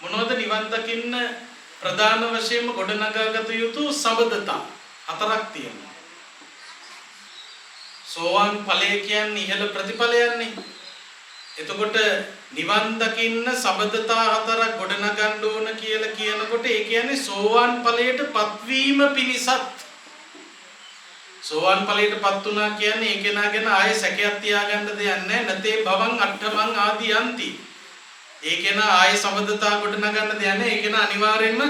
මොනවද නිවන් දකින්න ප්‍රධාන වශයෙන්ම ගොඩනගාගත යුතු සම්බදතා හතරක් තියෙනවා. සෝවාන් ඵලය කියන්නේ ඉහළ ප්‍රතිඵලයන්නේ. එතකොට නිවන් දකින්න සම්බදතා හතරක් ගොඩනගන්න ඕන කියලා කියනකොට ඒ කියන්නේ සෝවාන් ඵලයට පත්වීම පිණිසත්. සෝවාන් ඵලයටපත් වුණා කියන්නේ ඒ කෙනාගෙන ආයේ සැකයක් තියාගන්න දෙයක් නැහැ. නතේ භවං අට්ඨමං ආදී යන්ති. ඒ කෙනා ආයේ සම්බදතා ගොඩනගන්න දෙයක් නැහැ. ඒ කෙනා අනිවාර්යෙන්ම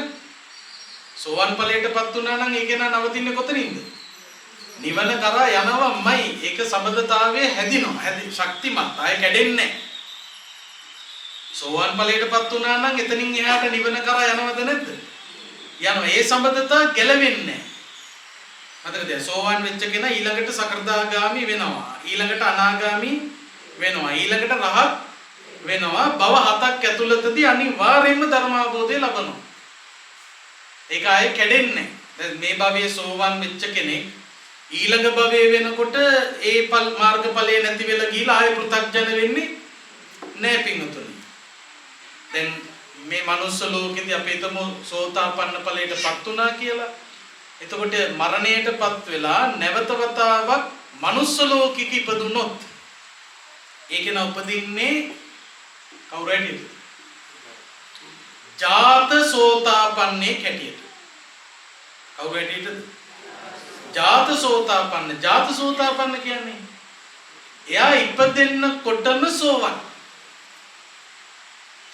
සෝවාන් ඵලයටපත් වුණා නම් ඒ කෙනා නවතින්නේ කොතනින්ද? නිවන කරා යනවමයි. ඒක සම්බදතාවයේ හැදිනවා. ශක්තිමත්. ආයේ කැඩෙන්නේ නැහැ. සෝවාන් ඵලයටපත් වුණා නම් එතනින් එහාට නිවන කරා යනවද නැද්ද? යනවා. ඒ සම්බදතා ගැලවෙන්නේ නැහැ. මතකද? සෝවාන් වෙච්ච කෙනා ඊළඟට සකෘදාගාමි වෙනවා. ඊළඟට අනාගාමි වෙනවා. ඊළඟට රහත් වෙනවා. භව හතක් ඇතුළතදී අනිවාර්යයෙන්ම ධර්ම අවබෝධය ලබනවා. ඒක ආයේ කැඩෙන්නේ නැහැ. දැන් මේ භවයේ සෝවාන් වෙච්ච කෙනෙක් ඊළඟ භවයේ වෙනකොට ඒ මාර්ගඵලයේ නැති වෙලා ගිහිලා ආයේ පෘථග්ජන වෙන්නේ නැහැ පින්වතුනි. දැන් මේ මනුස්ස ලෝකෙදී අපි හිතමු සෝතාපන්න ඵලයටපත් වුණා කියලා. එතකොට මරණයටපත් වෙලා නැවත වතාවක් මනුස්ස ලෝකෙක ඉපදුනොත් ඒක න උපදින්නේ කවුරු හැටියද? ජාත සෝතාපන්නේ හැටියට. කවුරු හැටියටද? ජාත සෝතාපන්න. ජාත සෝතාපන්න කියන්නේ එයා ඉපදෙන්නකොටම සෝවන්.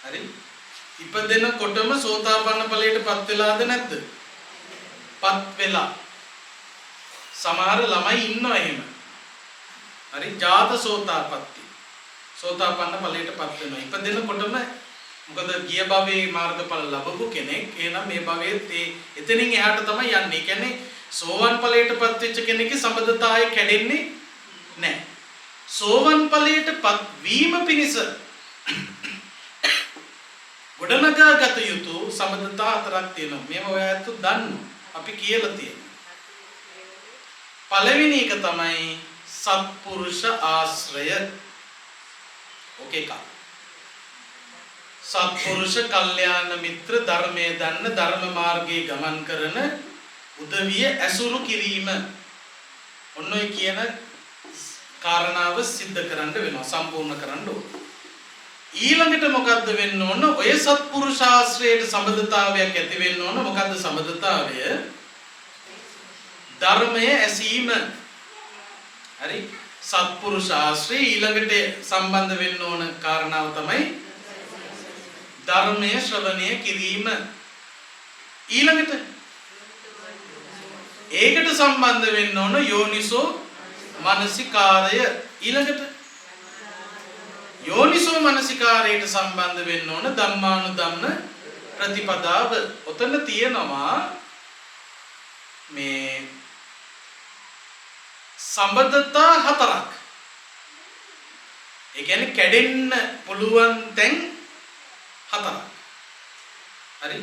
හරි? ඉපදෙන්නකොටම සෝතාපන්න ඵලයටපත් වෙලාද නැද්ද? පත් වෙලා. සමහර ළමයි ඉන්නවා එහෙම. හරි? ජාත සෝතාපට්ටි. සෝතාපන්න ඵලයටපත් වෙනවා. ඉපදෙන්නකොටම මොකද ගිය භවයේ මාර්ගඵල ලැබපු කෙනෙක් එහෙනම් මේ භවයේ එතනින් එහාට තමයි යන්නේ. ඒ කියන්නේ සෝවන් ඵලයටපත් වෙච්ච කෙනෙක්ගේ සම්බදතාවය කැඩෙන්නේ නැහැ. සෝවන් ඵලයටපත් වීම පිණිස ගොඩනගාගත යුතු සම්බදතා හතරක් තියෙනවා. මේව ඔයාලට දන්නවා. අපි කියලා තියෙනවා. පළවෙනි එක තමයි සත්පුරුෂ ආශ්‍රය. ඕකේ කා. සත්පුරුෂ කල්යාණ මිත්‍ර ධර්මයේ දන්න ධර්ම මාර්ගයේ ගමන් කරන උදවිය ඇසුරු කිරීම. ඔන්න ඔය කියන කාරණාව සිද්ධ කරන්න වෙනවා. සම්පූර්ණ කරන්න ඕන. ඊළඟට මොකද්ද වෙන්න ඕන? ඔය සත්පුරුෂ ආශ්‍රයයට සම්බන්ධතාවයක් ඇති වෙන්න ඕන. මොකද්ද සම්බන්ධතාවය? ධර්මයේ ඇසීම. හරි? සත්පුරුෂ ආශ්‍රය ඊළඟට සම්බන්ධ වෙන්න ඕන කාරණාව තමයි ධර්මයේ ශ්‍රවණය කිරීම. ඊළඟට ඒකට සම්බන්ධ වෙන්න ඕන යෝනිසෝ මනසිකාරය. ඊළඟට යෝනිසෝ මනසිකාරයට සම්බන්ධ වෙන්න ඕන ධම්මානුධම්ම ප්‍රතිපදාව. ඔතන තියෙනවා මේ සම්බන්ධතා හතරක්. ඒ කියන්නේ කැඩෙන්න පුළුවන් තැන් හතරක්. හරි?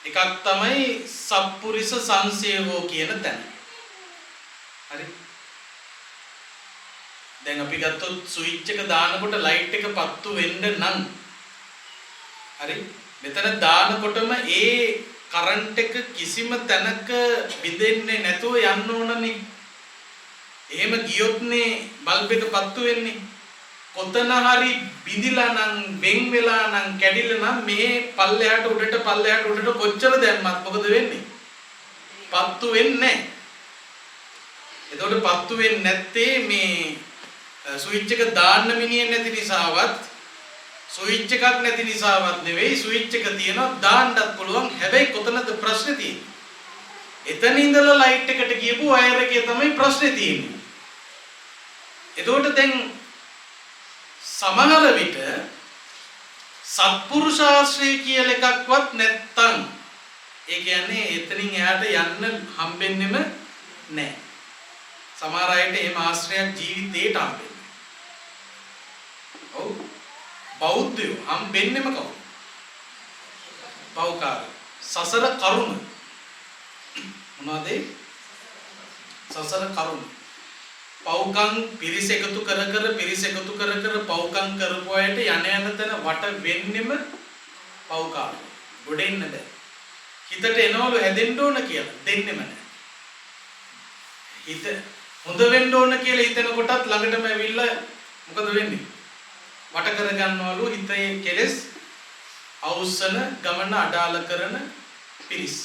එකක් තමයි සත්පුරිස සංසේවෝ කියන තැන. හරි? දැන් අපි ගත්තොත් ස්විච් එක දානකොට ලයිට් එක පත්තු වෙන්න නම් හරි මෙතන දානකොටම ඒ කරන්ට් එක කිසිම තැනක බිඳෙන්නේ නැතුව යන්න ඕනනේ. එහෙම ගියොත්නේ බල්බ් එක පත්තු වෙන්නේ. කොතන හරි බිඳිලා නම් වෙන් වෙලා නම් කැඩිලා නම් මේ පල්ලෙහාට උඩට කොච්චර දැම්මත් මොකද වෙන්නේ? පත්තු වෙන්නේ නැහැ. එතකොට පත්තු වෙන්නේ නැත්තේ මේ ස්විච් එක දාන්න මිනිහෙන් නැති නිසාවත් ස්විච් එකක් නැති නිසාවත් නෙවෙයි. ස්විච් එක තියෙනවා දාන්නත් පුළුවන්. හැබැයි කොතනද ප්‍රශ්නේ තියෙන්නේ? එතන ඉඳලා ලයිට් එකට ගියපු වයර් එකේ තමයි ප්‍රශ්නේ තියෙන්නේ. එතකොට දැන් සමහර විට සත්පුරුෂ ආශ්‍රය කියලා එකක්වත් නැත්තම් ඒ කියන්නේ එතනින් එහාට යන්න හම්බෙන්නෙම නැහැ. සමහර අයට එහෙම ආශ්‍රයයක් ජීවිතේට හම්බෙන්නේ. ඔව්. බෞද්ධයෝ හම්බෙන්නෙම කවුද? පෞකාර. සසර කරුණ. මොනවද? සසර කරුණ. පෞකම් පිරිස එකතු කර පෞකම් කරපු අයට යන තැන වට වෙන්නෙම පව්කාර. ගොඩ එන්න බෑ. හිතට එනවලු හැදෙන්න ඕන කියලා දෙන්නෙම නැහැ. හිත හොඳ වෙන්න ඕන කියලා හිතන කොටත් ළඟටම ඇවිල්ලා මොකද වෙන්නේ? වට කර ගන්නවලු හිතේ කෙලෙස් අවුස්සන ගමන අඩාල කරන පිරිස්.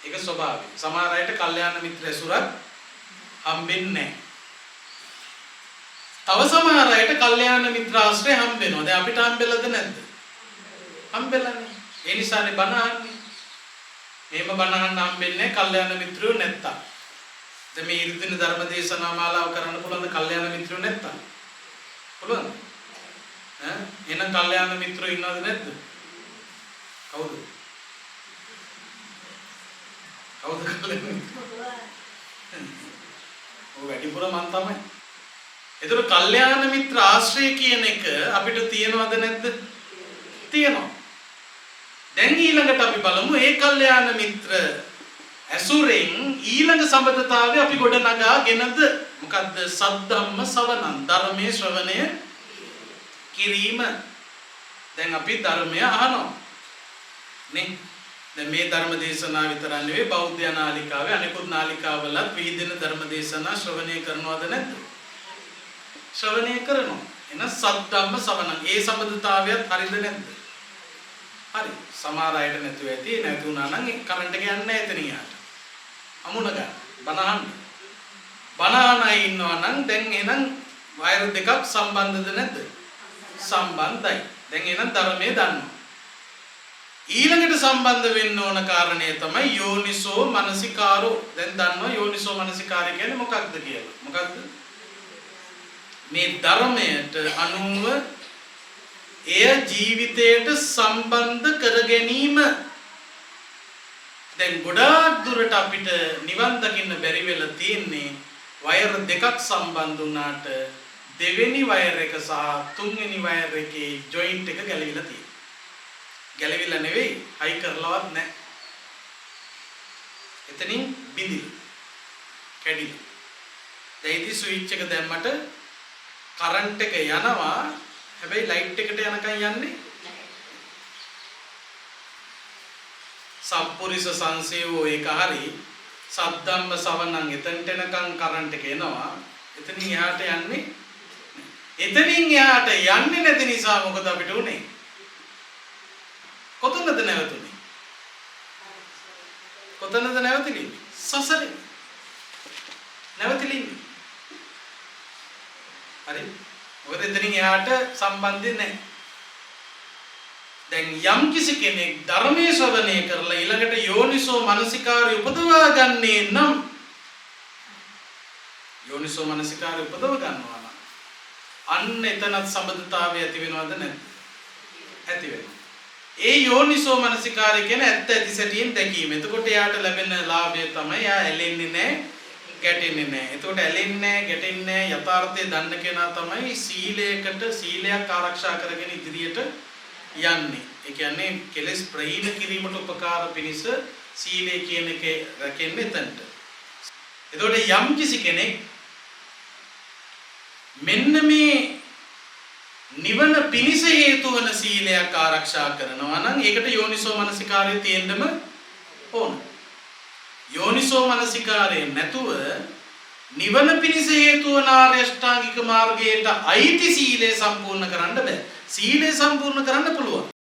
ඒක ස්වභාවය. සමහර අයට කල්යාණ මිත්‍ර ඇසුරක් හම්බෙන්නේ නැහැ. තව සමහර අයට කල්යාණ මිත්‍ර ආශ්‍රය හම්බ වෙනවා. දැන් අපිට හම්බෙලාද නැද්ද? හම්බෙලානේ. ඒ නිසානේ බණ අහන්නේ. මේම බණ අහන්න හම්බෙන්නේ කල්යාණ මිත්‍රයෝ නැත්තම්. දැන් මේ ඉරිදින ධර්ම දේශනා මාලාව කරන්න පුළුවන් කල්යාණ මිත්‍රයෝ නැත්තම්. පුළුවන්? එහෙනම් කල්යාණ මිත්‍රයෝ ඉන්නවද නැද්ද? කවුද? කවුද කල්යාණ මිත්‍රයෝ? ඔය වැඩිපුර මන් තමයි. ඒතර කල්යාණ මිත්‍ර ආශ්‍රය කියන එක අපිට තියෙනවද නැද්ද? තියෙනවා. දැන් ඊළඟට අපි බලමු ඒ කල්යාණ මිත්‍ර ඇසුරෙන් ඊළඟ සම්බන්ධතාවය අපි ගොඩ නගාගෙනද මොකද්ද? සද්ධම්ම ශ්‍රවණං, ධර්මයේ ශ්‍රවණය කිරීම. දැන් අපි ධර්මය අහනවා නේ. දැන් මේ ධර්ම දේශනාව විතර නෙවෙයි බෞද්ධ නාලිකාවේ අනිකුත් නාලිකාවලත් විහිදෙන ධර්ම දේශනා ශ්‍රවණය කරනවද නැද්ද? ශ්‍රවණය කරනවා. එන සද්ධම්ම ශ්‍රවණං ඒ සම්බන්ධතාවයත් හරිද නැද්ද? හරි. සමහර අයට නැතුව ඇති. නැති වුණා නම් කරන්ට් එක යන්නේ නැහැ එතන යාට. අමුණ ගන්න. බනහන්න. බනහන අය ඉන්නවා නම් දැන් එහෙනම් වයර් දෙකක් සම්බන්ධද නැද්ද? සම්බන්ධයි. දැන් එහෙනම් ධර්මයේ දන්නවා. ඊළඟට සම්බන්ධ වෙන්න ඕන කාරණේ තමයි යෝනිසෝ මනසිකාරෝ. දැන් දන්නවා යෝනිසෝ මනසිකාරය කියන්නේ මොකක්ද කියලා. මොකක්ද? මේ ධර්මයට අනුව එය ජීවිතයට සම්බන්ධ කර ගැනීම. දැන් ගොඩාක් දුරට අපිට නිවන් දකින්න බැරි වෙලා තියෙන්නේ වයර් දෙකක් සම්බන්ධ වුණාට දෙවෙනි වයර් එක සහ තුන්වෙනි වයර් එකේ ජොයින්ට් එක ගැලවිලා තියෙනවා. ගැලවිලා නෙවෙයි, හයි කරලවත් නැහැ. එතනින් බිඳිලා කැඩිලා. දැන් ස්විච් එක දැම්මට කරන්ට් එක යනවා. හැබැයි ලයිට් එකට යනකම් යන්නේ සම්පුරිස සංසේවෝ ඒක හරි. සද්ධම්ම ශ්‍රවණං එතනට එනකම් කරන්ට් එක එනවා. එතනින් එහාට යන්නේ. එතනින් එහාට යන්නේ නැති නිසා මොකද අපිට උනේ? කොතනද නැවතුනේ? කොතනද නැවතිලි? සසරේ. නැවතිලි. හරි. මොකද එතනින් එහාට සම්බන්ධය නැහැ. දැන් යම් කිසි කෙනෙක් ධර්මයේ ශ්‍රවණය කරලා ඊළඟට යෝනිසෝ මනසිකාරය උපදවා ගන්නේ නම් යෝනිසෝ මනසිකාරය උපදව ගන්නවා නම් අන්න එතනත් සම්බන්ධතාවය ඇති වෙනවද නැද්ද? ඇති වෙනවා. ඒ යෝනිසෝ මනසිකාරය කියන්නේ ඇත්ත ඇති සැටියෙන් දැකීම. එතකොට එයාට ලැබෙන ලාභය තමයි එයා ඇලෙන්නේ නැහැ, ගැටෙන්නේ නැහැ. එතකොට ඇලෙන්නේ නැහැ, ගැටෙන්නේ නැහැ. යථාර්ථය දන්න කෙනා තමයි සීලයක් ආරක්ෂා කරගෙන ඉදිරියට යන්නේ. ඒ කියන්නේ කෙලෙස් ප්‍රහීන කිරීමට උපකාර පිණිස සීලය කියන එක රැකෙන්නේ එතනට. එතකොට යම් කිසි කෙනෙක් මෙන්න මේ නිවන පිණිස හේතු වන සීලයක් ආරක්ෂා කරනවා නම් ඒකට යෝනිසෝ මනසිකාරය තියෙන්නම ඕන. යෝනිසෝ මනසිකාරය නැතුව නිවන පිණිස හේතු වන ආර්ය අෂ්ටාංගික මාර්ගයට අයිති සීලය සම්පූර්ණ කරන්න බෑ. සීලය සම්පූර්ණ කරන්න පුළුවන්.